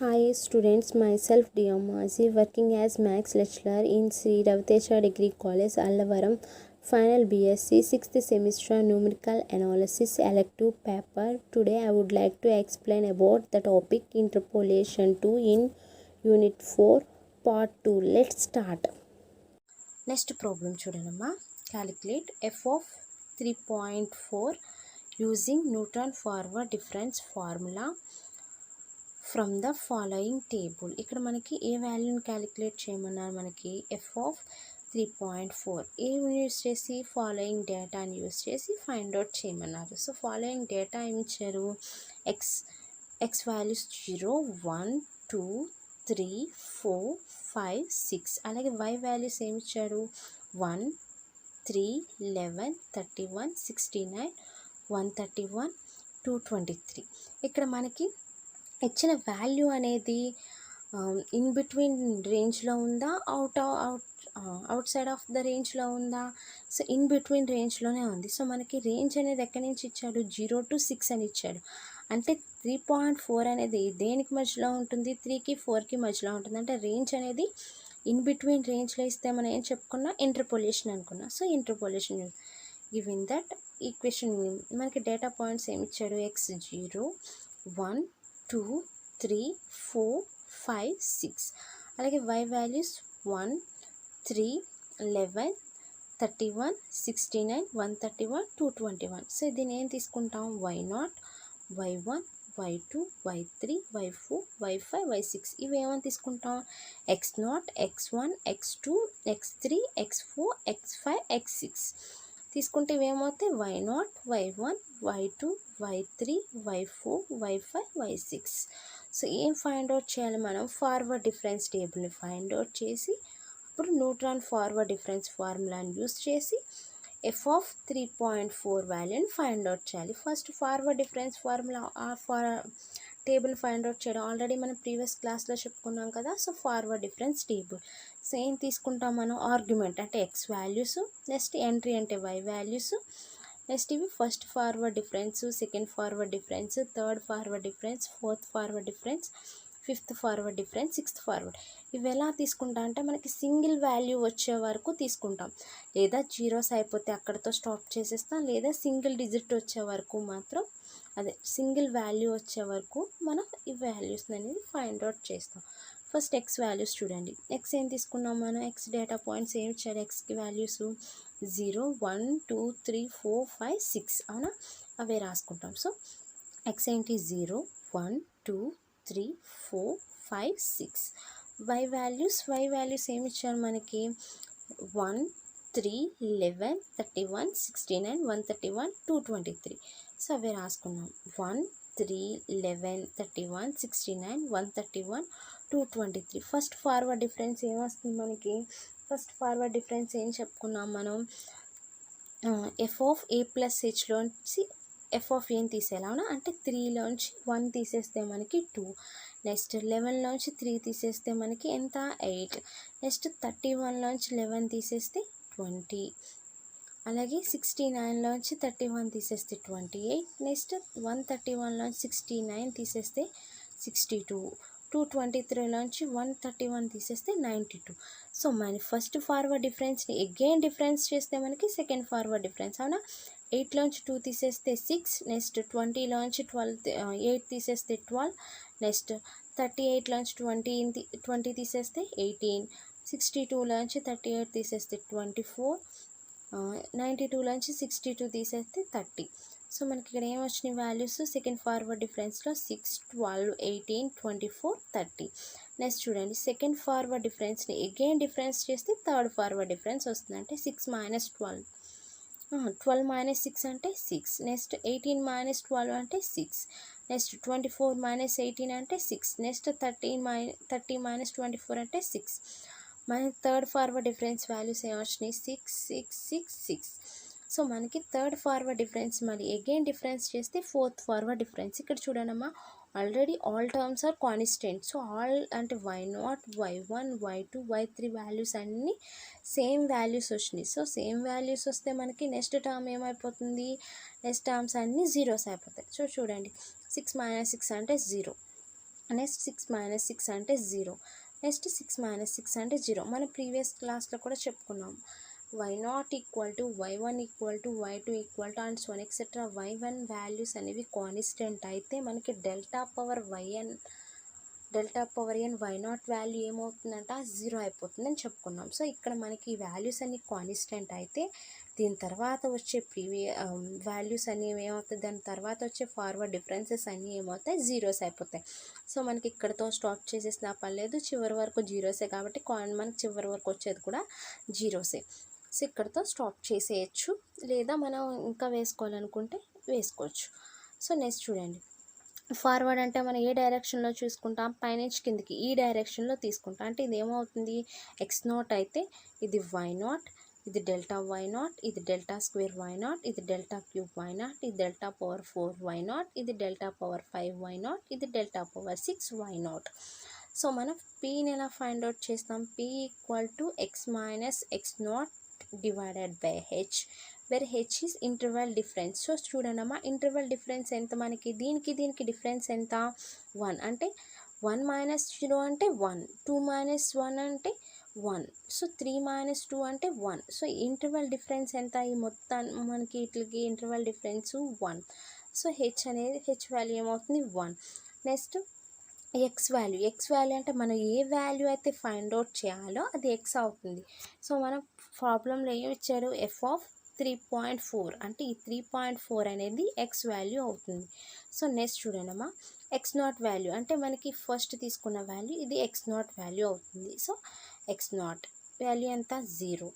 Hi students, myself Diyamasi working as Max lecturer in Sri Ravitecha Degree College, Allavaram, final BSc 6th semester numerical analysis elective paper. Today I would like to explain about the topic interpolation 2 in unit 4 part 2. Let's start. Next problem చూడండమ్మా. Calculate f of 3.4 using Newton forward difference formula from the following table. ఇక్కడ మనకి ఏ వాల్యూని calculate చేయమన్నారు, మనకి F of 3.4 A use చేసి following డేటాని use చేసి ఫైండ్ అవుట్ చేయమన్నారు. సో ఫాలోయింగ్ డేటా ఏమి ఇచ్చారు, ఎక్స్ వాల్యూస్ 0 1 2 3 4 5 6, అలాగే వై వాల్యూస్ ఏమి ఇచ్చారు 1 3 11 31 69 131 223. ఇక్కడ మనకి ఇచ్చిన వాల్యూ అనేది ఇన్ బిట్వీన్ రేంజ్లో ఉందా, అవుట్ సైడ్ ఆఫ్ ద రేంజ్లో ఉందా. సో ఇన్ బిట్వీన్ రేంజ్లోనే ఉంది. సో మనకి రేంజ్ అనేది ఎక్కడి నుంచి ఇచ్చాడు, 0 to 6 అని ఇచ్చాడు. అంటే 3.4 అనేది దేనికి మధ్యలో ఉంటుంది, 3కి 4కి మధ్యలో ఉంటుంది. అంటే రేంజ్ అనేది ఇన్ బిట్వీన్ రేంజ్లో ఇస్తే మనం ఏం చెప్పుకున్నా, ఇంటర్పోలేషన్ అనుకున్నా. So interpolation given that equation మనకి డేటా పాయింట్స్ ఏమి ఇచ్చాడు, x0 1 2 3 4 5 6, అలాగే y వాల్యూస్ 1 3 11 31 69 131 221. సో దీన్ని ఏం తీసుకుంటాం, y0 y1 y2 y3 y4 y5 y6 ఇవి ఏమని తీసుకుంటాం, x0 x1 x2 x3 x4 x5 x6 తీసుకుంటే ఇవేమవుతాయి, y0 y1 y2 y3 y4 y5 y6. So ఏం ఫైండ్ అవుట్ చేయాలి మనం, ఫార్వర్డ్ డిఫరెన్స్ టేబుల్ని ఫైండ్ అవుట్ చేసి అప్పుడు న్యూట్రాన్ ఫార్వర్డ్ డిఫరెన్స్ ఫార్ములాని యూస్ చేసి ఎఫ్ ఆఫ్ 3.4 వాల్యూని ఫైండ్ అవుట్ చేయాలి. First forward difference formula table find out చేయడం ఆల్రెడీ మనం ప్రీవియస్ క్లాస్లో చెప్పుకున్నాం కదా. So forward difference table same తీసుకుంటాం మనం, ఆర్గ్యుమెంట్ అంటే ఎక్స్ వాల్యూస్, నెక్స్ట్ ఎంట్రీ అంటే వై వాల్యూస్, నెక్స్ట్ ఇవి first forward difference, second forward difference, third forward difference, fourth forward difference, fifth forward difference, sixth forward. ఇవి ఎలా తీసుకుంటాం అంటే మనకి సింగిల్ వాల్యూ వచ్చే వరకు తీసుకుంటాం, లేదా జీరోస్ అయిపోతే అక్కడితో స్టాప్ చేసేస్తాం, లేదా సింగిల్ డిజిట్ వచ్చే వరకు మాత్రం సింగిల్ వాల్యూ వచ్చే వరకు మనం ఈ వాల్యూస్ అనేది ఫైండ్ అవుట్ చేస్తాం. ఫస్ట్ ఎక్స్ వాల్యూస్ చూడండి, ఎక్స్ ఏం తీసుకున్నాం మనం, ఎక్స్ డేటా పాయింట్స్ ఏమి ఇచ్చారు, ఎక్స్కి వాల్యూస్ 0 1 2 3 4 5 6 అవునా, అవే రాసుకుంటాం. సో ఎక్స్ ఏంటి 0 1 2 3 4 5 6. వై వాల్యూస్ ఏమి ఇచ్చారు మనకి 1 3 11 31 69 131 223. సో అవే రాసుకున్నాం 1 3 11 31 69 131 223. ఫస్ట్ ఫార్వర్డ్ డిఫరెన్స్ ఏమొస్తుంది మనకి, ఫస్ట్ ఫార్వర్డ్ డిఫరెన్స్ ఏం చెప్పుకున్నాం మనం, ఎఫ్ ఆఫ్ ఏ ప్లస్ హెచ్లోంచి ఎఫ్ ఆఫ్ ఏని తీసేయాలి అవునా, అంటే 3లోంచి 1 తీసేస్తే మనకి 2, నెక్స్ట్ 11లోంచి 3 తీసేస్తే మనకి ఎంత 8, నెక్స్ట్ 31లోంచి 11 తీసేస్తే 20, అలాగే 69లోంచి 31 తీసేస్తే 28, నెక్స్ట్ 131లోంచి 69 తీసేస్తే 62, 223లోంచి 131 తీసేస్తే 92. సో మన ఫస్ట్ ఫార్వర్డ్ డిఫరెన్స్ని అగైన్ డిఫరెన్స్ చేస్తే మనకి సెకండ్ ఫార్వర్డ్ డిఫరెన్స్ అవునా, 8లోంచి 2 తీసేస్తే 6, నెక్స్ట్ 20లోంచి 8 తీసేస్తే 12, నెక్స్ట్ 38లోంచి 20 తీసేస్తే 18, 62లోంచి 38 తీసేస్తే 24, 92లోంచి 62 తీసేస్తే 30. సో మనకి ఇక్కడ ఏం వచ్చినాయి వాల్యూస్, సెకండ్ ఫార్వర్డ్ డిఫరెన్స్లో 6 12 18 24 30. నెక్స్ట్ చూడండి, సెకండ్ ఫార్వర్డ్ డిఫరెన్స్ని అగైన్ డిఫరెన్స్ చేస్తే థర్డ్ ఫార్వర్డ్ డిఫరెన్స్ వస్తుంది, అంటే 6 - 12, 12 - 6 అంటే 6, నెక్స్ట్ 18 - 12 అంటే 6, నెక్స్ట్ 24 - 18 అంటే 6, నెక్స్ట్ 30 - 24 అంటే 6. మనకి థర్డ్ ఫార్వర్డ్ డిఫరెన్స్ వాల్యూస్ ఏమొచ్చినాయి 6 6 6 6. సో మనకి థర్డ్ ఫార్వర్డ్ డిఫరెన్స్ మళ్ళీ అగైన్ డిఫరెన్స్ చేస్తే ఫోర్త్ ఫార్వర్డ్ డిఫరెన్స్. ఇక్కడ చూడనమ్మా already all terms are constant. So all అంటే y0 y1 y2 y3 వాల్యూస్ అన్నీ సేమ్ వాల్యూస్ వచ్చినాయి. సో సేమ్ వాల్యూస్ వస్తే మనకి నెక్స్ట్ టర్మ్ ఏమైపోతుంది, నెక్స్ట్ టర్మ్స్ అన్నీ జీరోస్ అయిపోతాయి. సో చూడండి 6 - 6 అంటే 0, నెక్స్ట్ 6 మైనస్ 6 అంటే 0. నెక్స్ట్ 6 మైనస్ 6 అంటే 0. మనం ప్రీవియస్ క్లాస్లో కూడా చెప్పుకున్నాం. y0 equal to y1 equal to y2 equal to and so etcetera y1 values అనేవి కాన్స్టెంట్ అయితే మనకి delta power n y0 value ఏమవుతుందంట 0 అయిపోతుందని చెప్పుకున్నాం. సో ఇక్కడ మనకి ఈ వాల్యూస్ అన్ని కాన్స్టెంట్ అయితే దీని తర్వాత వచ్చే వాల్యూస్ అన్నీ ఏమవుతాయి, దాని తర్వాత వచ్చే ఫార్వర్డ్ డిఫరెన్సెస్ అన్నీ ఏమవుతాయి, జీరోస్ అయిపోతాయి. సో మనకి ఇక్కడతో స్టాప్ చేసేసినా పర్లేదు, చివరి వరకు జీరోసే కాబట్టి మనకి చివరి వరకు వచ్చేది కూడా జీరోసే. సో ఇక్కడతో స్టాప్ చేసేయచ్చు, లేదా మనం ఇంకా వేసుకోవాలనుకుంటే వేసుకోవచ్చు. సో నెక్స్ట్ చూడండి, ఫార్వర్డ్ అంటే మనం ఏ డైరెక్షన్లో చూసుకుంటాం, పైనుంచి కిందికి ఈ డైరెక్షన్లో తీసుకుంటాం. అంటే ఇది ఏమవుతుంది, x0 అయితే ఇది y0, ఇది డెల్టా y0, ఇది డెల్టా స్క్వేర్ y0, ఇది డెల్టా క్యూబ్ y0, ఇది డెల్టా పవర్ 4 y0, ఇది డెల్టా పవర్ 5 y0, ఇది డెల్టా పవర్ 6 y0. సో మనం పీని ఎలా ఫైండ్ అవుట్ చేస్తాం, p equal to x minus x0 divided by h, where h is interval difference. So చూడండి అమ్మా, ఇంటర్వల్ డిఫరెన్స్ ఎంత మనకి, దీనికి డిఫరెన్స్ ఎంత 1. అంటే 1 మైనస్ 0 అంటే 1, 2 మైనస్ 1 అంటే 1, సో 3 మైనస్ 2 అంటే 1. సో ఇంటర్వల్ డిఫరెన్స్ ఎంత, ఈ మొత్తం మనకి ఇట్లకి interval difference 1. So H value ఏమవుతుంది 1. నెక్స్ట్ ఎక్స్ వాల్యూ అంటే మనం ఏ వాల్యూ అయితే ఫైండ్ అవుట్ చేయాలో అది ఎక్స్ అవుతుంది. సో మనం ప్రాబ్లంలో ఏమి ఇచ్చారు, f ఆఫ్ 3.4 అంటే ఈ 3.4 అనేది ఎక్స్ వాల్యూ అవుతుంది. సో నెక్స్ట్ చూడండి అమ్మా, x0 వాల్యూ అంటే మనకి ఫస్ట్ తీసుకున్న వాల్యూ ఇది x0 వాల్యూ అవుతుంది. సో x0 వాల్యూ ఎంత 0,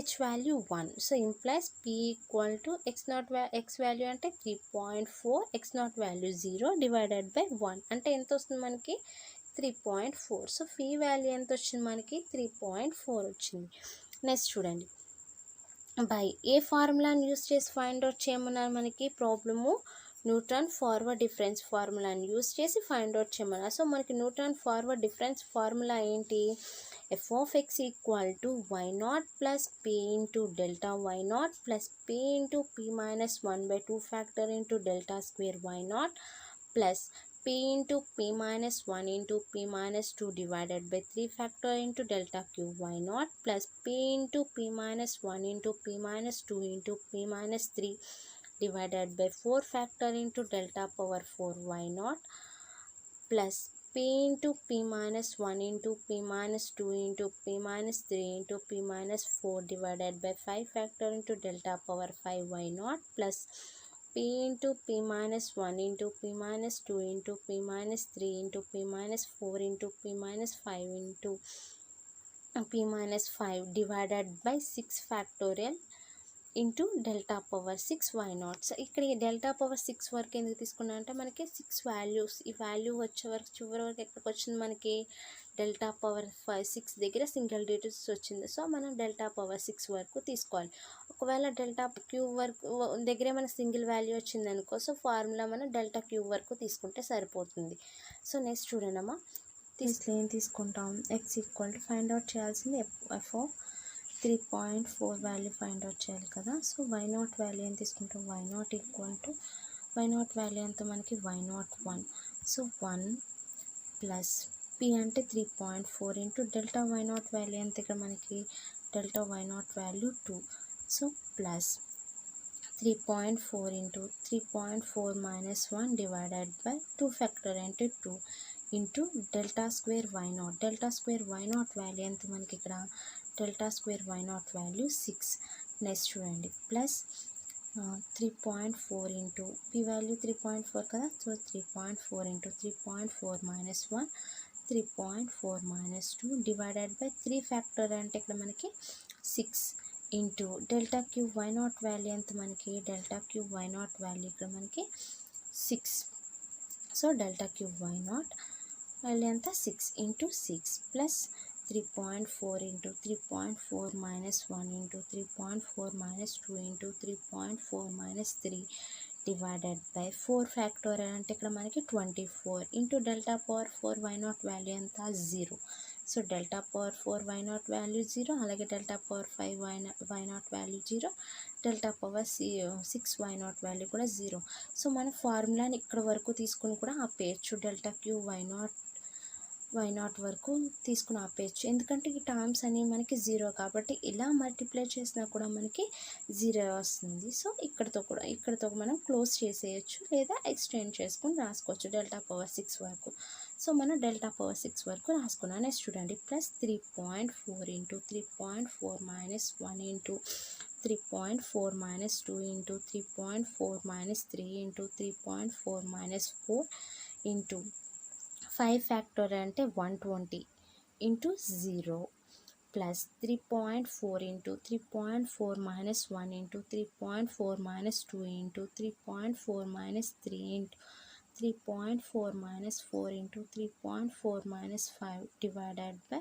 h value 1. So implies p equal to x value అంటే 3.4, x0 వాల్యూ 0 డివైడెడ్ బై 1 అంటే ఎంత వస్తుంది మనకి 3.4. సో p వాల్యూ ఎంత వచ్చింది మనకి 3.4 వచ్చింది. నెక్స్ట్ చూడండి, బై ఏ ఫార్ములాని యూస్ చేసి ఫైండ్ అవుట్ చేయమన్నారు, మనకి ప్రాబ్లము న్యూటన్ ఫార్వర్డ్ డిఫరెన్స్ ఫార్ములాని యూస్ చేసి ఫైండ్ అవుట్ చేయమన్నారు. సో మనకి న్యూటన్ ఫార్వర్డ్ డిఫరెన్స్ ఫార్ములా ఏంటి, f of x equal to y0 plus p into delta y0 plus p into p minus 1/2 factor into delta square y0 plus p into p minus 1 into p minus 2 divided by 3 factor into delta cube y0 plus p into p minus 1 into p minus 2 into p minus 3 divided by 4 factor into delta power 4 y0 plus p into p minus 1 into p minus 2 into p minus 3 into p minus 4 divided by 5 factor into delta power 5 y0 plus p into p minus 1 into p minus 2 into p minus 3 into p minus 4 into p minus 5 into p minus 5 divided by 6 factorial into delta power 6 y0. So ఇక్కడ ఈ delta power 6 వరకు ఎందుకు తీసుకున్నా అంటే మనకి 6 values, ఈ value వచ్చే వరకు చివరి వరకు ఎక్కడికి వచ్చింది మనకి డెల్టా పవర్ 6 దగ్గర సింగిల్ డిజిట్స్ వచ్చింది. సో మనం డెల్టా పవర్ 6 వరకు తీసుకోవాలి. ఒకవేళ డెల్టా క్యూబ్ వరకు దగ్గరే మనకి సింగిల్ వాల్యూ వచ్చింది అనుకో, సో ఫార్ములా మనం డెల్టా క్యూబ్ వరకు తీసుకుంటే సరిపోతుంది. సో నెక్స్ట్ చూడండి అమ్మా, ఏం తీసుకుంటాం, X equal to find out చేయాల్సింది F of 3.4 value find out చేయాలి కదా. సో y0 వాల్యూ ఏం తీసుకుంటాం, y0 equal to y0 value ఎంత మనకి y0 1. సో 1 ప్లస్ p అంటే 3.4 ఇంటూ డెల్టా y0 వాల్యూ ఎంత, ఇక్కడ మనకి delta y0 value 2. So plus 3.4 into 3.4 minus 1 divided by 2 factor అంటే 2 into delta square y0. Delta square y0 value ఎంత మనకి, ఇక్కడ delta square y0 value 6. Next చూడండి, plus 3.4 into p value 3.4 కదా. So 3.4 into 3.4 minus 1, 3.4 minus 2 divided by 3 factor అంటే ఇక్కడ మనకి 6 into delta cube y0 value ఎంత మనకి, డెల్టా క్యూబ్ y0 వాల్యూ ఇక్కడ మనకి 6. So delta cube y0 value ఎంత 6 into 6 plus 3.4 into 3.4 minus 1 into 3.4 minus 2 into 3.4 minus 3 divided by 4 factorial అంటే ఇక్కడ మనకి 24 into delta power 4 y0 value ఎంత 0. So delta power 4 y0 value 0, అలాగే delta power 5 y0 value 0, delta power 6 y0 value కూడా 0. So మన ఫార్ములాని ఇక్కడ వరకు తీసుకుని కూడా ఆపేయచ్చు, డెల్టా క్యూ y0 వరకు తీసుకుని ఆపేయచ్చు. ఎందుకంటే ఈ టర్మ్స్ అనేవి మనకి 0 కాబట్టి ఇలా మల్టిప్లై చేసినా కూడా మనకి 0 వస్తుంది. సో ఇక్కడతో మనం క్లోజ్ చేసేయచ్చు లేదా ఎక్స్టెండ్ చేసుకుని రాసుకోవచ్చు డెల్టా పవర్ 6 వరకు. సో మనం డెల్టా పవర్ 6 వరకు రాసుకున్నాను. నెక్స్ట్ చూడండి, plus 3.4 into 3.4 minus 1 into 3.4 minus 2 into 3.4 minus 3 into 3.4 minus 4 into 5 factorial అంటే 120 into 0 plus 3.4 into 3.4 minus 1 into 3.4 minus 2 into 3.4 minus 3 into 3.4 minus 4 into 3.4 minus 5 divided by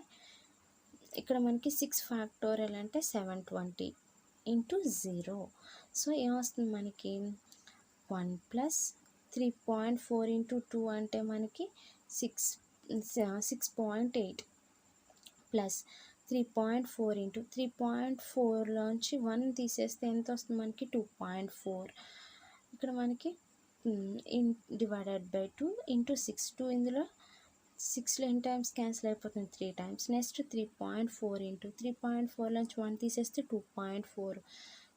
ఇక్కడ మనకి 6 factorial అంటే 720 into 0. So ఏమొస్తుంది మనకి 1 plus 3.4 into 2 అంటే మనకి 6.8 plus 3.4 into 3.4లోంచి 1 తీసేస్తే ఎంత వస్తుంది మనకి 2.4. ఇక్కడ మనకి డివైడెడ్ బై 2 ఇంటూ 6. 2 ఇందులో 6లో ఎన్ని టైమ్స్ క్యాన్సిల్ అయిపోతుంది, 3 టైమ్స్. నెక్స్ట్ 3.4 ఇంటూ 3.4లోంచి 1 తీసేస్తే 2.4.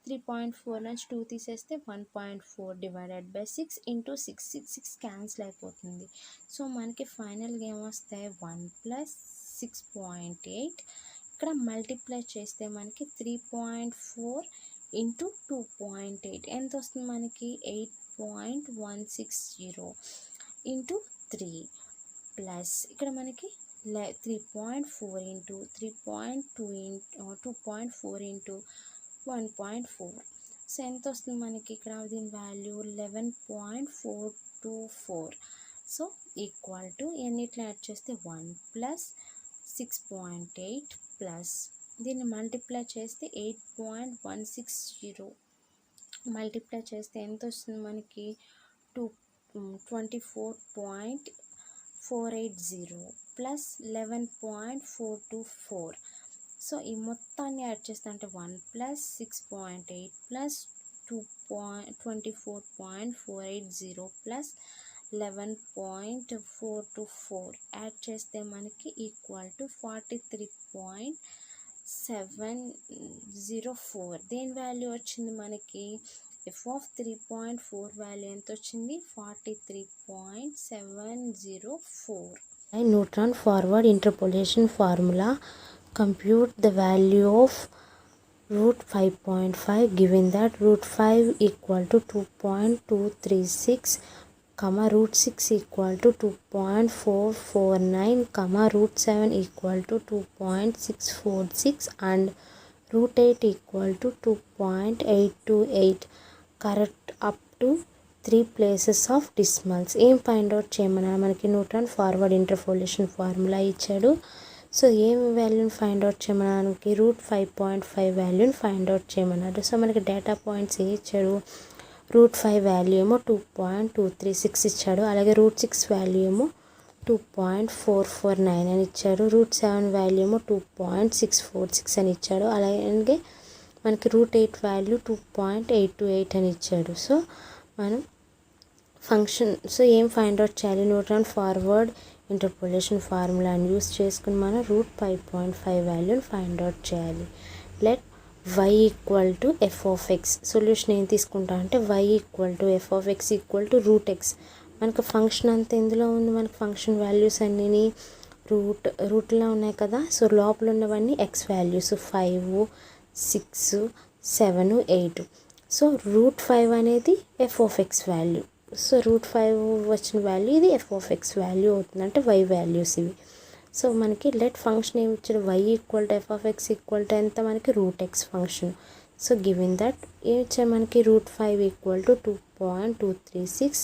3.4 నుంచి 2 తీసేస్తే 1.4 డివైడెడ్ బై 6 ఇంటూ 6 క్యాన్సిల్ అయిపోతుంది. సో మనకి ఫైనల్గా ఏమొస్తాయి 1 ప్లస్ 6.8. ఇక్కడ మల్టిప్లై చేస్తే మనకి 3.4 ఇంటూ 2.8 ఎంత వస్తుంది మనకి 8.160 ఇంటూ 3 ప్లస్ ఇక్కడ మనకి 3.4 ఇంటూ 2.4 ఇంటూ 1.4. సో ఎంత వస్తుంది మనకి ఇక్కడ దీని వాల్యూ 11.424. సో ఈక్వల్ టు ఎన్నిట్లో యాడ్ చేస్తే 1 ప్లస్ 6.8 ప్లస్ దీన్ని మల్టిప్లై చేస్తే 8.160 మల్టిప్లై చేస్తే ఎంత వస్తుంది మనకి 24.480 ప్లస్ 11.424. సో ఈ మొత్తాన్ని యాడ్ చేస్తే అంటే 1 ప్లస్ 6.8 ప్లస్ 24.480 ప్లస్ 11.424 యాడ్ చేస్తే మనకి ఈక్వల్ టు 43.704. దేని వాల్యూ వచ్చింది మనకి f of 3.4 వాల్యూ ఎంత వచ్చింది 43.704. Newton forward interpolation formula. Compute the value of root 5.5 given that root 5 equal to 2.236, root 6 equal to 2.449, root 7 equal to 2.646 and root 8 equal to 2.828. Correct up to 3 places of decimals. ఏం find out చేయమన్నారు మనకి Newton forward interpolation formula ఇచ్చాడు. So ఏం వాల్యూని find out చేయమనడానికి route 5.5 వాల్యూని find out చేయమన్నాడు. So మనకి data points ఏ ఇచ్చాడు, రూట్ 5 వాల్యూ ఏమో 2.236 ఇచ్చాడు, అలాగే రూట్ 6 వాల్యూ ఏమో 2.449 అని ఇచ్చాడు, రూట్ 7 వాల్యూ ఏమో 2.646 అని ఇచ్చాడు, అలాగే మనకి రూట్ 8 వాల్యూ 2.828 అని ఇచ్చాడు. సో మనం ఏం ఫైండ్ అవుట్ చేయాలి, న్యూటన్ ఫార్వర్డ్ ఇంటర్పోలేషన్ ఫార్ములాని యూస్ చేసుకుని మనం రూట్ 5.5 వాల్యూని ఫైండ్ అవుట్ చేయాలి. Let y equal to f of X. Solution ఏం తీసుకుంటా అంటే y equal to f of x equal to root x. మనకు ఫంక్షన్ అంతా ఇందులో ఉంది, మనకు ఫంక్షన్ వాల్యూస్ అన్నీ రూట్లో ఉన్నాయి కదా. సో లోపల ఉన్నవన్నీ ఎక్స్ వాల్యూస్ 5, 6, 7, 8. సో రూట్ 5 అనేది F of X value. So root 5 వచ్చిన వాల్యూ ఇది ఎఫ్ ఆఫ్ ఎక్స్ వాల్యూ అవుతుంది, అంటే y వాల్యూస్ ఇవి. సో మనకి లెట్ ఫంక్షన్ ఏమి ఇచ్చాడు, y equal to f of x equal to ఎంత మనకి root x function. So given that ఏమి ఇచ్చాడు మనకి root 5 equal to 2.236,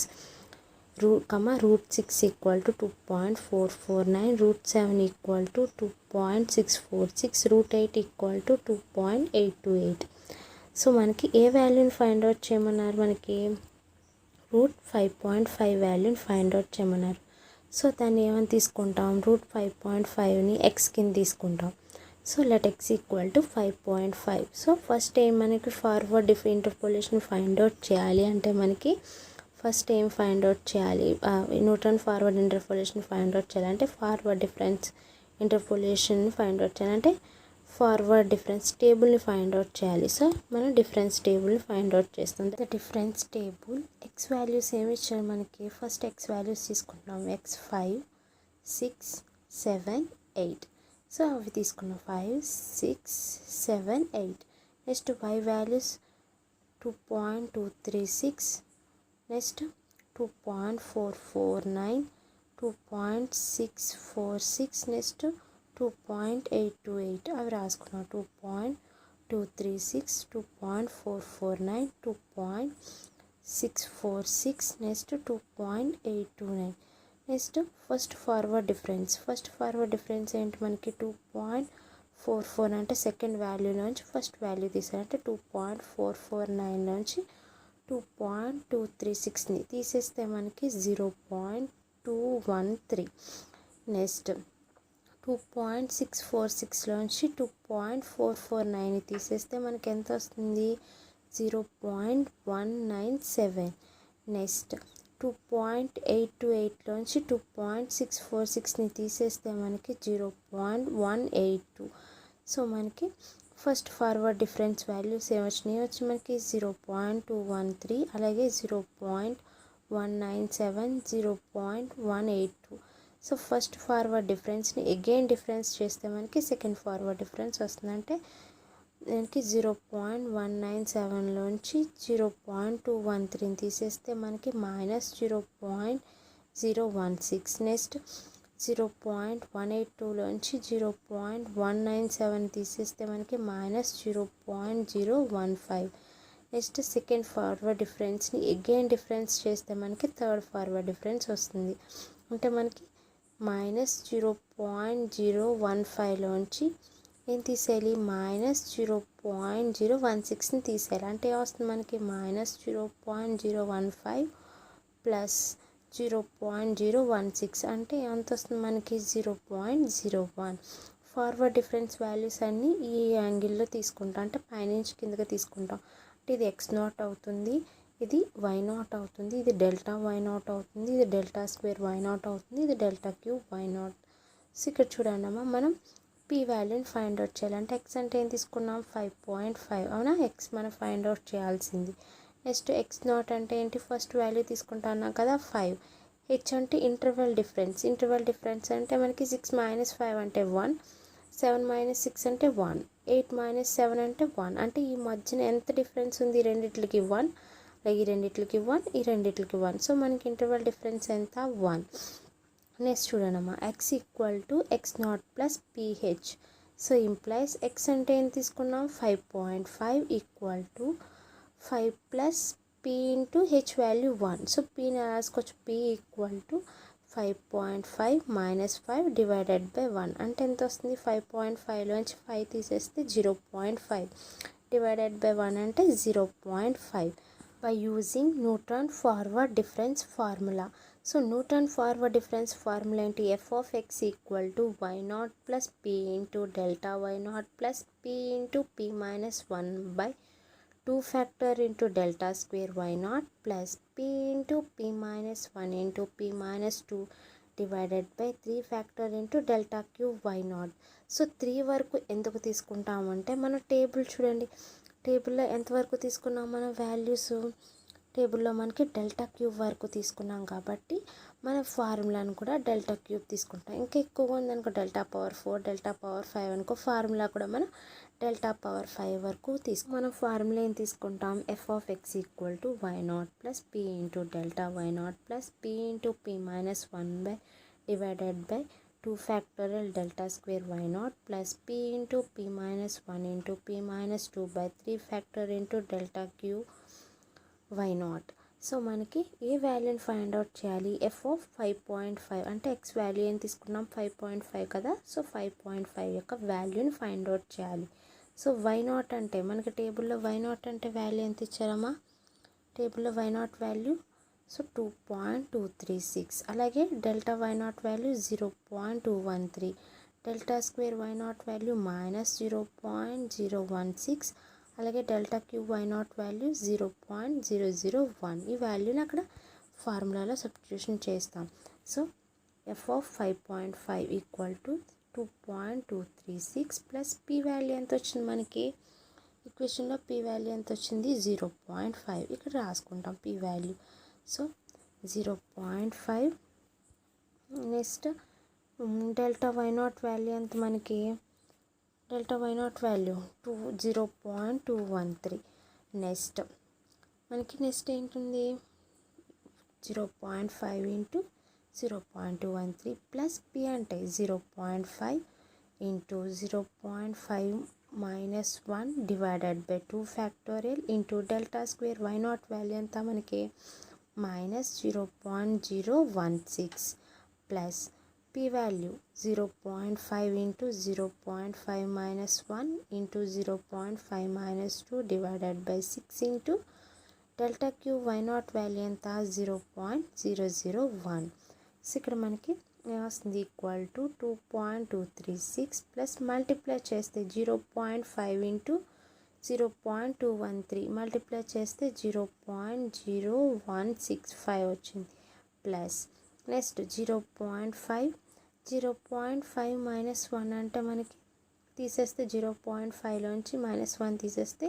root 6 equal to 2.449, root 7 equal to 2.646, root 8 equal to 2.828. So మనకి ఏ వాల్యూని ఫైండ్ అవుట్ చేయమన్నారు, మనకి రూట్ 5.5 వాల్యూని ఫైండ్ అవుట్ చేయమన్నారు. సో దాన్ని ఏమని తీసుకుంటాం, √5.5ని ఎక్స్ కింద తీసుకుంటాం. So let X equal to 5.5. So first ఏం మనకి ఫార్వర్డ్ ఇంటర్పోలేషన్ ఫైండ్ అవుట్ చేయాలి అంటే మనకి ఫస్ట్ ఏం ఫైండ్ అవుట్ చేయాలి, Newton forward interpolation find out చేయాలంటే forward difference interpolation find out చేయాలంటే ఫార్వర్డ్ డిఫరెన్స్ టేబుల్ని ఫైండ్ అవుట్ చేయాలి. సో మనం డిఫరెన్స్ టేబుల్ని ఫైండ్ అవుట్ చేస్తాం. The difference table X values ఏమి ఇచ్చారు మనకి, ఫస్ట్ ఎక్స్ వాల్యూస్ తీసుకుంటున్నాం. ఎక్స్ 5, 6, 7, 8. సో అవి తీసుకున్నాం 5, 6, 7, 8. Next y values 2.236, next 2.449, 2.646, next 2.828 అవి రాసుకున్నాం. 2.236, 2.449, 2.646, next 2.829. Next first forward difference ఏంటి మనకి 2.44 అంటే సెకండ్ వాల్యూ నుంచి ఫస్ట్ వాల్యూ తీసారంటే 2.449 నుంచి 2.236ని తీసేస్తే మనకి 0.213. నెక్స్ట్ 2.646లోంచి 2.449ని తీసేస్తే మనకి ఎంత వస్తుంది, 0.197. నెక్స్ట్ 2.828లోంచి 2.646ని తీసేస్తే మనకి 0.182. సో మనకి ఫస్ట్ ఫార్వర్డ్ డిఫరెన్స్ వాల్యూస్ ఏమొచ్చినాయి వచ్చి మనకి 0.213, అలాగే 0.197, 0.182. సో ఫస్ట్ ఫార్వర్డ్ డిఫరెన్స్ని అగైన్ డిఫరెన్స్ చేస్తే మనకి సెకండ్ ఫార్వర్డ్ డిఫరెన్స్ వస్తుందంటే దానికి 0.197లోంచి 0.213 తీసేస్తే మనకి -0.016. నెక్స్ట్ 0.182లోంచి 0.197 తీసేస్తే మనకి -0.015. నెక్స్ట్ సెకండ్ ఫార్వర్డ్ డిఫరెన్స్ని అగైన్ డిఫరెన్స్ చేస్తే మనకి థర్డ్ ఫార్వర్డ్ డిఫరెన్స్ వస్తుంది. అంటే మనకి -0.015లోంచి ఏం తీసేయాలి, -0.016ని తీసేయాలి. అంటే వస్తుంది మనకి -0.015 ప్లస్ 0.016 అంటే ఎంత వస్తుంది మనకి 0.01. ఫార్వర్డ్ డిఫరెన్స్ వాల్యూస్ అన్నీ ఈ యాంగిల్లో తీసుకుంటాం, అంటే పైనుంచి కిందకి తీసుకుంటాం. అంటే ఇది x0 అవుతుంది, ఇది y0 అవుతుంది, ఇది డెల్టా y0 అవుతుంది, ఇది డెల్టా స్క్వేర్ y0 అవుతుంది, ఇది డెల్టా క్యూబ్ y0. సో ఇక్కడ చూడండి అమ్మా, మనం p వాల్యూని ఫైండ్ అవుట్ చేయాలంటే x అంటే ఏం తీసుకున్నాం 5.5, అవునా, x మనం ఫైండ్ అవుట్ చేయాల్సింది. నెక్స్ట్ x0 అంటే ఏంటి, ఫస్ట్ వాల్యూ తీసుకుంటున్నాం కదా 5. h అంటే ఇంటర్వెల్ డిఫరెన్స్ అంటే మనకి 6 - 5 అంటే 1, 7 - 6 అంటే 1, 8 - 7 అంటే 1. అంటే ఈ మధ్యన ఎంత డిఫరెన్స్ ఉంది, రెండిట్లకి 1, అలాగే ఈ రెండిట్లకి 1, ఈ రెండిట్లకి 1. సో మనకి ఇంటర్వెల్ డిఫరెన్స్ ఎంత 1. నెక్స్ట్ చూడండమ్మా, x equal to x0 plus ph. So implies x అంటే ఏం తీసుకున్నాం 5.5 equal to 5 plus p into h value 1. So pని రాసుకోవచ్చు, p equal to 5.5 - 5 divided by 1 అంటే ఎంత వస్తుంది, 5.5లోంచి 5 తీసేస్తే 0.5 డివైడెడ్ బై 1 అంటే 0.5. By using Newton forward difference formula. So Newton forward difference formula ఏంటి, f of x equal to y0 plus p into delta y0 plus p into p - 1 by 2 factor into delta square y0 plus p into p - 1 into p - 2 divided by 3 factor into delta cube y0. So 3 వరకు ఎందుకు తీసుకుంటామంటే మన table చూడండి, టేబుల్లో ఎంతవరకు తీసుకున్నాం మన values, టేబుల్లో మనకి డెల్టా క్యూబ్ వరకు తీసుకున్నాం కాబట్టి మన ఫార్ములాను కూడా డెల్టా క్యూబ్ తీసుకుంటాం. ఇంకా ఎక్కువగా ఉందనుకో డెల్టా పవర్ 4, డెల్టా పవర్ 5 అనుకో, ఫార్ములా కూడా మనం డెల్టా పవర్ 5 వరకు మనం ఫార్ములా ఏం తీసుకుంటాం, f of x equal to y0 plus p into delta y0 plus p into p - 1 by divided by 2 factorial delta square y0 plus p into p - 1 into p - 2 by 3 factor into delta cube y0. So మనకి ఏ వాల్యూని find out చేయాలి, f of 5.5 అంటే x value ఏం తీసుకున్నాం 5.5 కదా. So 5.5 యొక్క వాల్యూని ఫైండ్ అవుట్ చేయాలి. సో y0 అంటే మనకి టేబుల్లో y0 అంటే వాల్యూ ఎంత ఇచ్చారమ్మా, టేబుల్లో y0 వాల్యూ సో 2.236. అలాగే delta why naught value 0.213, delta square why naught value -0.016, అలాగే delta cube why naught value 0.001. ఈ వాల్యూని అక్కడ ఫార్ములాలో సబ్స్టిట్యూషన్ చేస్తాం. So f of 5.5 equal to 2.236 plus P value ఎంత వచ్చింది మనకి ఈక్వేషన్లో? పీ వాల్యూ ఎంత వచ్చింది? 0.5. ఇక్కడ రాసుకుంటాం P value. So 0.5. Next delta why naught value ఎంత మనకి? Delta why naught value 0.213. Next ఏంటుంది? 0.5 ఇంటూ 0.213 ప్లస్ పి అంటే 0.5 into 0.5 minus 1 divided by 2 factorial into delta square why naught value ఎంత మనకి? -0.016 plus P value 0.5 into 0.5 minus 1 into 0.5 minus 2 divided by 6 into delta cube why naught value ఎంత? 0.001. So ఇక్కడ మనకి ఏమొస్తుంది? Equal to 2.236 plus multiply చేస్తే 0.5 into 0.213 multiply చేస్తే 0.0165 వచ్చింది. Plus next 0.5 minus 1 అంటే మనకి తీసేస్తే 0.5లోంచి -1 తీసేస్తే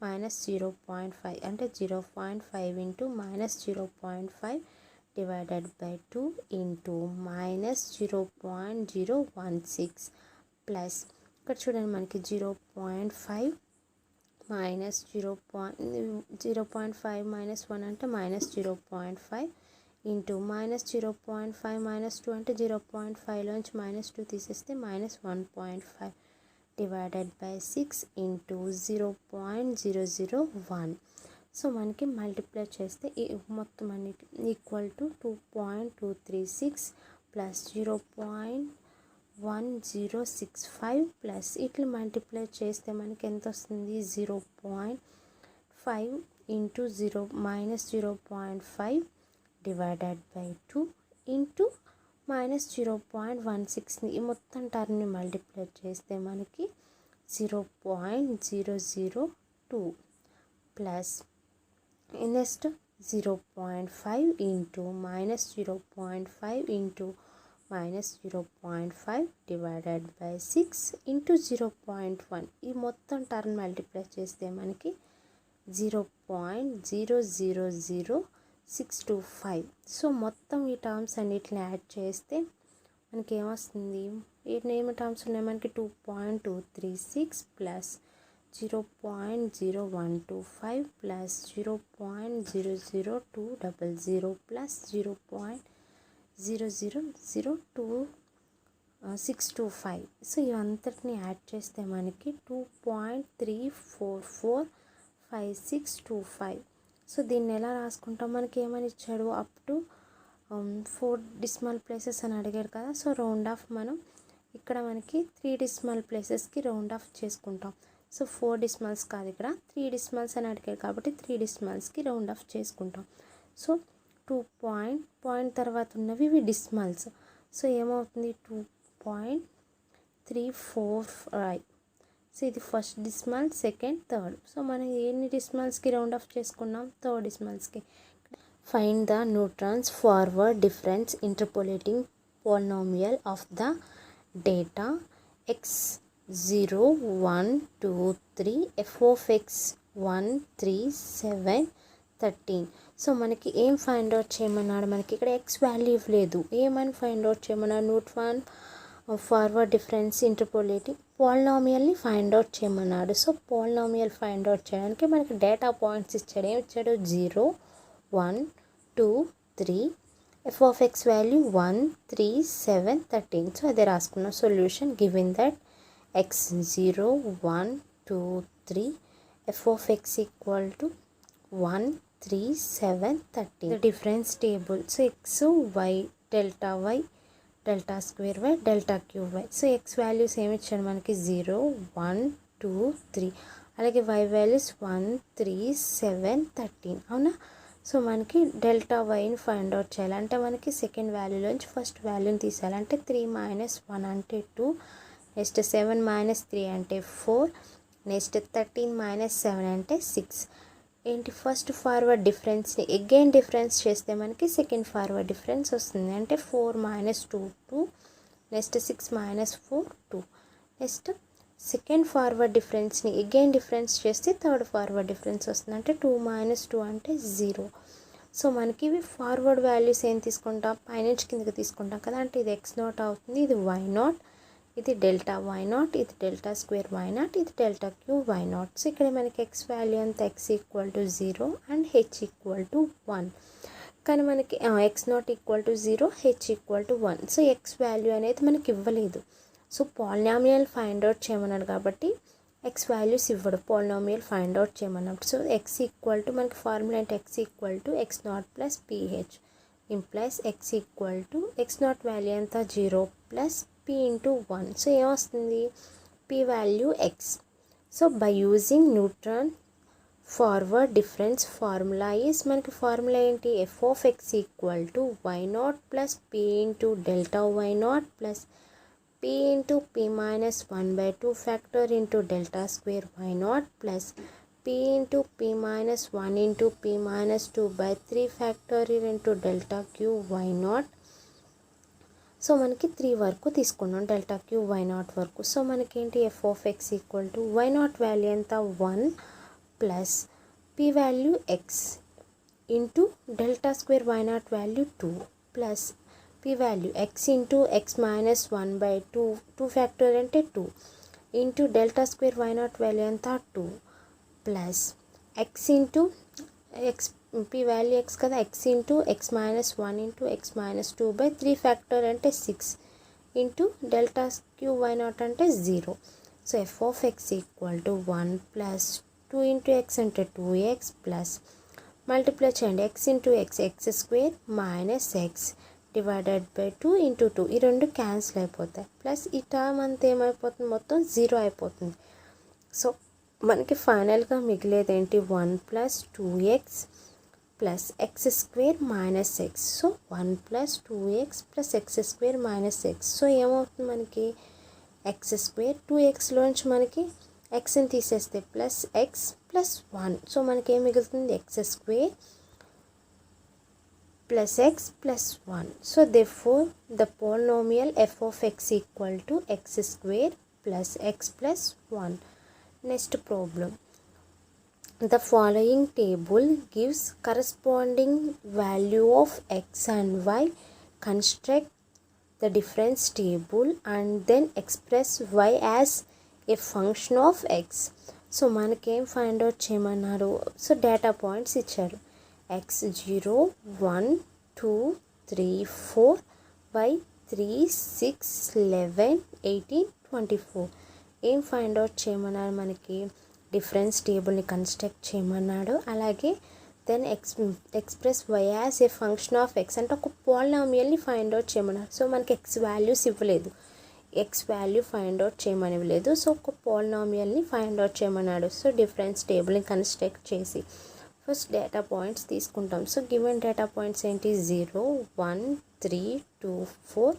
-0.5 అంటే 0.5 into -0.5 divided by 2 into -0.016 plus ఇక్కడ చూడండి మనకి 0.5 మైనస్ 0.5 మైనస్ 1 అంటే -0.5 ఇంటూ -0.5 మైనస్ 2 అంటే 0.5లోంచి -2 తీసేస్తే -1.5 డివైడెడ్ బై 6 ఇంటూ 0.001. సో మనకి మల్టిప్లై చేస్తే ఈ మొత్తం అన్నిటి ఈక్వల్ టు 2.236 ప్లస్ 0.1065 ప్లస్ ఇట్లా మల్టిప్లై చేస్తే మనకి ఎంత వస్తుంది? 0.5 ఇంటూ -0.5 డివైడెడ్ బై 2 ఇంటూ -0.16 ఈ మొత్తం టర్మ్ని మల్టిప్లై చేస్తే మనకి 0.002 plus next 0.5 into -0.5 into -0.5 divided by 6 into 0.1 ఈ మొత్తం టర్మ్ మల్టిప్లై చేస్తే మనకి 0.000625. సో మొత్తం ఈ టర్మ్స్ అన్నిటిని యాడ్ చేస్తే మనకి ఏమొస్తుంది? ఏమి టర్మ్స్ ఉన్నాయి మనకి? 2.236 ప్లస్ 0.0125 ప్లస్ 0.00200 ప్లస్ 0.0002625. సో ఇవంతటిని యాడ్ చేస్తే మనకి 2.3445625. సో దీన్ని ఎలా రాసుకుంటాం? మనకి ఏమని ఇచ్చాడు? అప్ టు 4 డెసిమల్ ప్లేసెస్ అని అడిగాడు కదా. సో రౌండ్ ఆఫ్ మనం ఇక్కడ మనకి 3 డెసిమల్ ప్లేసెస్కి రౌండ్ ఆఫ్ చేసుకుంటాం. సో 4 డెసిమల్స్ కాదు, ఇక్కడ 3 డెసిమల్స్ అని అడిగాడు కాబట్టి 3 డెసిమల్స్కి రౌండ్ ఆఫ్ చేసుకుంటాం. సో 2 పాయింట్ తర్వాత ఉన్నవి ఇవి డెసిమల్స్. సో ఏమవుతుంది? 2.345. సో ఇది first decimal, second, third. So మనం ఎన్ని డెసిమల్స్కి రౌండ్ ఆఫ్ చేసుకున్నాం? థర్డ్ డెసిమల్స్కి. Find the Newton's forward difference interpolating polynomial of the data x0 1 2 3 f of x 1 3 7 13. So మనకి ఏం ఫైండ్ అవుట్ చేయమన్నాడు? మనకి ఇక్కడ ఎక్స్ వాల్యూ ఇవ్వలేదు. ఏమని ఫైండ్ అవుట్ చేయమన్నాడు? న్యూట్రాన్ ఫార్వర్డ్ డిఫరెన్స్ ఇంటర్పోలేటింగ్ పాలినామియల్ని ఫైండ్ అవుట్ చేయమన్నాడు. సో పాలినామియల్ ఫైండ్ అవుట్ చేయడానికి మనకి డేటా పాయింట్స్ ఇచ్చాడు. ఏమి ఇచ్చాడు? 0 1 2 3 f of x value 1 3 7 13. So అదే రాసుకున్నాం solution. Given that x 0 1 2 3 f of x equal to 1 3 7 13. The difference table. So x y, delta square y, delta cube y. So x values ఏమి ఇచ్చాడు మనకి? 0 1 2 3. అలాగే why values 1 3 7 13. అవునా? So మనకి delta వైని find out చేయాలి. అంటే మనకి సెకండ్ వాల్యూలోంచి ఫస్ట్ వాల్యూని తీసేయాలి. అంటే 3 - 1 అంటే 2, నెక్స్ట్ 7 - 3 అంటే 4, నెక్స్ట్ 13 - 7 అంటే 6. ఏంటి ఫస్ట్ ఫార్వర్డ్ డిఫరెన్స్ని అగైన్ డిఫరెన్స్ చేస్తే మనకి సెకండ్ ఫార్వర్డ్ డిఫరెన్స్ వస్తుంది. అంటే 4 - 2 2, నెక్స్ట్ 6 - 4 2. నెక్స్ట్ సెకండ్ ఫార్వర్డ్ డిఫరెన్స్ని అగైన్ డిఫరెన్స్ చేస్తే థర్డ్ ఫార్వర్డ్ డిఫరెన్స్ వస్తుంది. అంటే 2 - 2 అంటే 0. సో మనకి ఇవి ఫార్వర్డ్ వాల్యూస్ ఏం తీసుకుంటాం, పైనుంచి కిందకి తీసుకుంటాం కదా. అంటే ఇది x0 అవుతుంది, ఇది y0, ఇది డెల్టా y0, ఇది డెల్టా స్క్వేర్ y0, ఇది డెల్టా క్యూబ్ y0. సో ఇక్కడ మనకి x వాల్యూ అంతా x = 0 అండ్ h = 1. కానీ మనకి x0 = 0, h = 1. So x value అనేది మనకి ఇవ్వలేదు. సో పాలినామియల్ ఫైండ్ అవుట్ చేయమన్నాడు కాబట్టి x వాల్యూస్ ఇవ్వడు, పాలినామియల్ ఫైండ్ అవుట్ చేయమన్నాడు. సో x = మనకి ఫార్ములా అంటే x = x0 + ph implies x = x0 value అంతా 0 ప్లస్ p × 1. సో ఏమొస్తుంది, p value x. So by using Newton forward difference formula is, మనకి formula ఏంటి, f of x = y0 plus p × delta y0 plus p × p - 1/2 factor into delta square y0 plus p × p - 1 × p - 2/3 factorial into delta cube y0. So మనకి 3 వరకు తీసుకున్నాం, delta cube y0 వరకు. So మనకేంటి f of x = y0 value ఎంత 1 plus p value x into delta square y0 value 2 plus p value x into x - 1/2 2 factor అంటే 2 into delta square y0 value అంతా 2 plus x into x, p value x కదా, x into x - 1 into x - 2/3 factor అంటే 6 into delta cube y0 అంటే 0. So f of x = 1 plus 2 into x అంటే 2x plus multiply చేయండి, x into x x² - x divided by 2 into 2. ఈ రెండు cancel అయిపోతాయి. Plus ఈ term అంతా ఏమైపోతుంది, మొత్తం 0 అయిపోతుంది. సో మనకి ఫైనల్గా మిగిలేది ఏంటి, 1 + 2x plus x² - x. So 1 + 2x plus x² - x. So ఏమవుతుంది మనకి x², 2xలోంచి మనకి xని తీసేస్తే ప్లస్ x ప్లస్ 1. సో మనకి ఏం మిగులుతుంది, x² plus x plus 1. So therefore the polynomial f of x = x² plus x plus 1. Next problem. The following table gives corresponding value of x and y. Construct the difference table and then express y as a function of x. So మనకేం find out చేయమన్నారు, so data points ఇచ్చారు, x 0 1 2 3 4, y 3 6 11 18 24. ఏం find out చేయమన్నారు, మనకి difference టేబుల్ని construct చేయమన్నాడు. అలాగే then express y as a function of x అంటే ఒక పాలినామియల్ని ఫైండ్ అవుట్ చేయమన్నారు. సో మనకి x వాల్యూస్ ఇవ్వలేదు, x వాల్యూ ఫైండ్ అవుట్ చేయమని ఇవ్వలేదు. సో ఒక పాలినామియల్ని ఫైండ్ అవుట్ చేయమన్నాడు. సో డిఫరెన్స్ టేబుల్ని కన్స్ట్రక్ట్ చేసి ఫస్ట్ డేటా పాయింట్స్ తీసుకుంటాం. సో గివెన్ డేటా పాయింట్స్ ఏంటి, 0 1 3 2 4.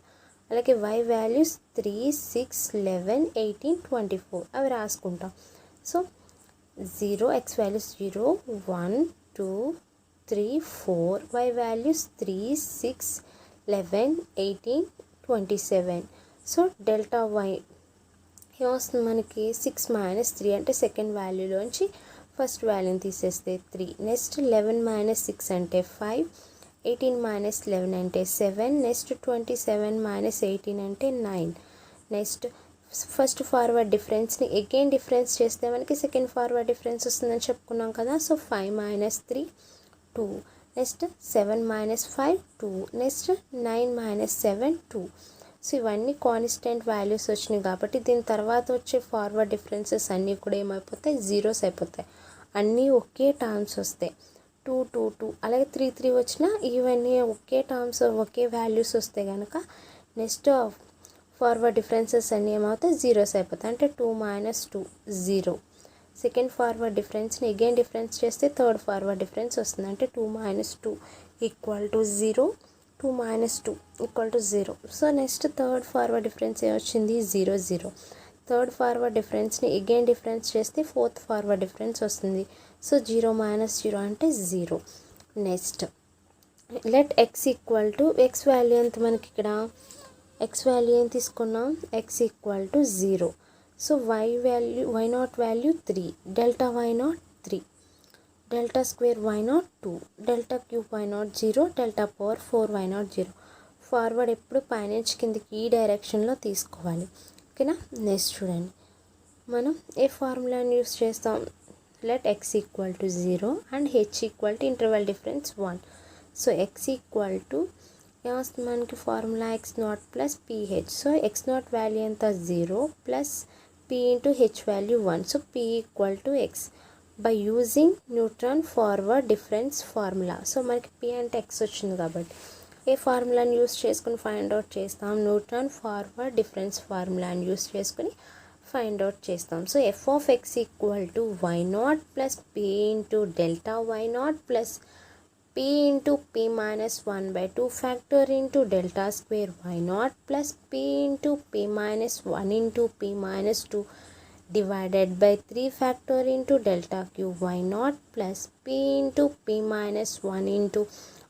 అలాగే y వాల్యూస్ 3 6 11 18 24 అవి రాసుకుంటాం. So 0 x values 0 1 2 3 4, y values 3 6 11 18 27. So delta y ఏమొస్తుంది మనకి 6 - 3 అంటే సెకండ్ వాల్యూలోంచి ఫస్ట్ వాల్యూని తీసేస్తే 3. నెక్స్ట్ 11 - 6 అంటే 5, 18 - 11 అంటే 7, నెక్స్ట్ 27 - 18 అంటే 9. నెక్స్ట్ ఫస్ట్ ఫార్వర్డ్ డిఫరెన్స్ని అగైన్ డిఫరెన్స్ చేస్తే మనకి సెకండ్ ఫార్వర్డ్ డిఫరెన్స్ వస్తుందని చెప్పుకున్నాం కదా. So 5 - 3 2, next 7 - 5 2, next 9 - 7 2. సో ఇవన్నీ కాన్స్టెంట్ వాల్యూస్ వచ్చినాయి కాబట్టి దీని తర్వాత వచ్చే ఫార్వర్డ్ డిఫరెన్సెస్ అన్నీ కూడా ఏమైపోతాయి, జీరోస్ అయిపోతాయి. అన్నీ ఒకే టర్మ్స్ వస్తాయి, 2 2 2. అలాగే 3 3 వచ్చినా ఇవన్నీ ఒకే టర్మ్స్ ఒకే వాల్యూస్ వస్తాయి కనుక నెక్స్ట్ ఫార్వర్డ్ డిఫరెన్సెస్ అన్నీ ఏమవుతాయి, జీరోస్ అయిపోతాయి. అంటే 2 - 2 0. సెకండ్ ఫార్వర్డ్ డిఫరెన్స్ని అగైన్ డిఫరెన్స్ చేస్తే థర్డ్ ఫార్వర్డ్ డిఫరెన్స్ వస్తుంది. అంటే 2 - 2 = 0, 2 - 2 = 0. So next third forward difference ఏమొచ్చింది? 0, 0. థర్డ్ ఫార్వర్డ్ డిఫరెన్స్ని అగైన్ డిఫరెన్స్ చేస్తే ఫోర్త్ ఫార్వర్డ్ డిఫరెన్స్ వస్తుంది. సో 0 - 0 అంటే 0. Next let x = x value ఎంత మనకి ఇక్కడ? x వాల్యూ ఏం తీసుకున్నాం? x = 0. So y0 value 3, delta y0 3, delta square y0 2, delta cube y0 0, delta power 4 y0 0. Forward ఎప్పుడు పైనుంచి కిందకి ఈ డైరెక్షన్లో తీసుకోవాలి. ఓకేనా? నెక్స్ట్ చూడండి, మనం ఏ ఫార్ములాని యూస్ చేస్తాం? Let x = 0 and h = interval difference 1. So x = ఏమొస్తుంది మనకి formula? x0 + ph. So x0 value ఎంత? 0 plus p into h value 1. So p = x by using neutron forward difference formula. So మనకి p అంటే x వచ్చింది కాబట్టి ఏ ఫార్ములాని use చేసుకుని find out చేస్తాం? న్యూట్రాన్ ఫార్వర్డ్ డిఫరెన్స్ ఫార్ములాని యూస్ చేసుకుని ఫైండ్ అవుట్ చేస్తాం. So f of x = y0 plus p into delta y0 plus p into p minus 1/2 factor into delta square y0 plus p into p minus 1 into p minus 2 divided by 3 factor into delta cube y0 plus p into p minus 1 into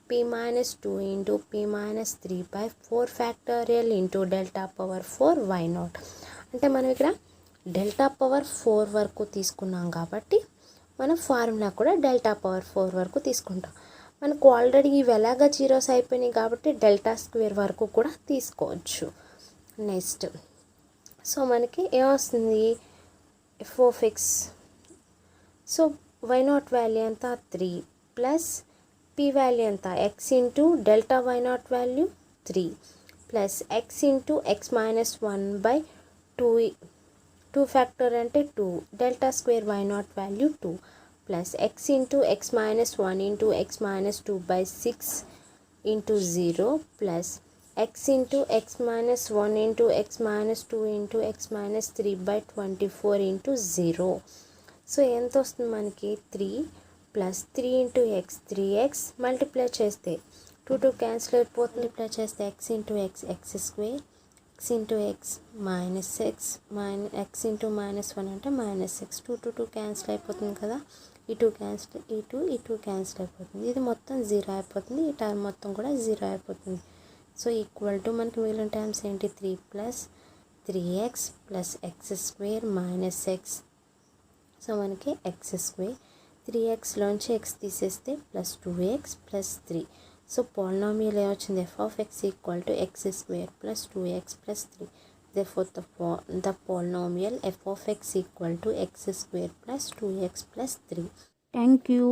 p minus 2 into p minus 3/4 factorial into delta power 4 y0. అంటే మనం ఇక్కడ delta power 4 వరకు తీసుకున్నాం కాబట్టి మన formula కూడా delta power 4 వరకు తీసుకుంటాం. మనకు ఆల్రెడీ ఇవి ఎలాగా జీరోస్ అయిపోయినాయి కాబట్టి డెల్టా స్క్వేర్ వరకు కూడా తీసుకోవచ్చు. నెక్స్ట్ సో మనకి ఏమొస్తుంది? f of x. So y0 value ఎంత? 3 ప్లస్ p వాల్యూ ఎంత? x into delta y0 value 3 plus x into x - 1/2 2 factor అంటే 2, delta square y0 value 2 plus x into x minus 1 into x minus 2/6 into 0 plus x into x minus 1 into x minus 2 into x minus 3/24 into 0. So ఎంత వస్తుంది మనకి? 3 plus 3 into X 3x multiply చేస్తే 2 cancel అయిపోతుంది. Ply చేస్తే x into x x square, x into x minus x x into -1 అంటే -x. 2 cancel అయిపోతుంది కదా, ఈ 2 క్యాన్సిల్, ఈ 2 క్యాన్సిల్ అయిపోతుంది. ఇది మొత్తం 0 అయిపోతుంది, ఈ టర్మ్ మొత్తం కూడా 0 అయిపోతుంది. సో ఈక్వల్ టు మనకి మిగిలిన టర్మ్స్ ఏంటి? 3 plus 3x plus x square minus x. So మనకి x స్క్వేర్ 3xలోంచి x తీసేస్తే plus 2x plus 3. So polynomial ఏమొచ్చింది? f of x = x square plus 2x plus 3. Therefore the polynomial f of x = x square plus 2x plus 3. Thank you.